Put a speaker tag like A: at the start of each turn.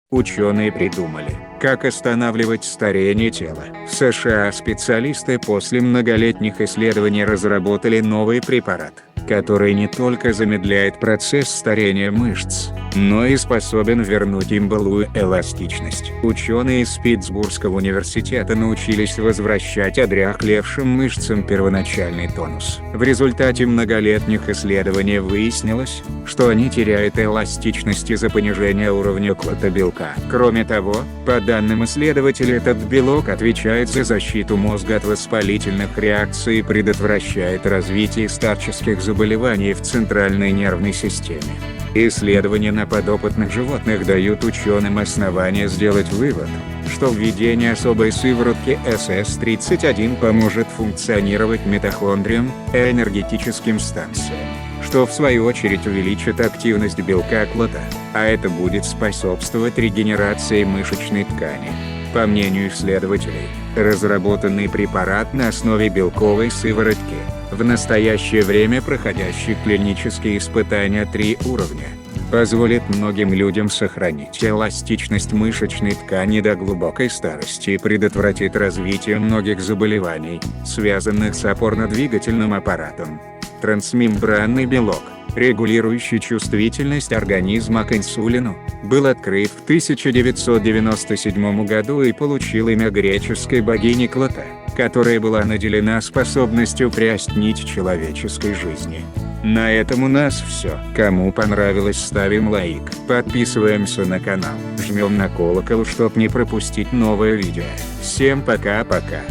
A: Ученые придумали, как останавливать старение тела. В США специалисты после многолетних исследований разработали новый препарат, который не только замедляет процесс старения мышц, но и способен вернуть им былую эластичность. Ученые из Питтсбургского университета научились возвращать одряхлевшим мышцам первоначальный тонус. В результате многолетних исследований выяснилось, что они теряют эластичность из-за понижения уровня клеток-белка. Кроме того, по данным исследователей, этот белок отвечает за защиту мозга от воспалительных реакций и предотвращает развитие старческих заболеваний в центральной нервной системе. Исследования на подопытных животных дают ученым основания сделать вывод, что введение особой сыворотки СС-31 поможет функционировать митохондриям и энергетическим станциям, что в свою очередь увеличит активность белка клета, а это будет способствовать регенерации мышечной ткани. По мнению исследователей, разработанный препарат на основе белковой сыворотки, в настоящее время проходящий клинические испытания 3 уровня, позволит многим людям сохранить эластичность мышечной ткани до глубокой старости и предотвратит развитие многих заболеваний, связанных с опорно-двигательным аппаратом. Трансмембранный белок, регулирующий чувствительность организма к инсулину, был открыт в 1997 году и получил имя греческой богини Клота, которая была наделена способностью приоснить человеческой жизни. На этом у нас все. Кому понравилось, ставим лайк, подписываемся на канал, жмем на колокол, чтоб не пропустить новое видео. Всем пока-пока.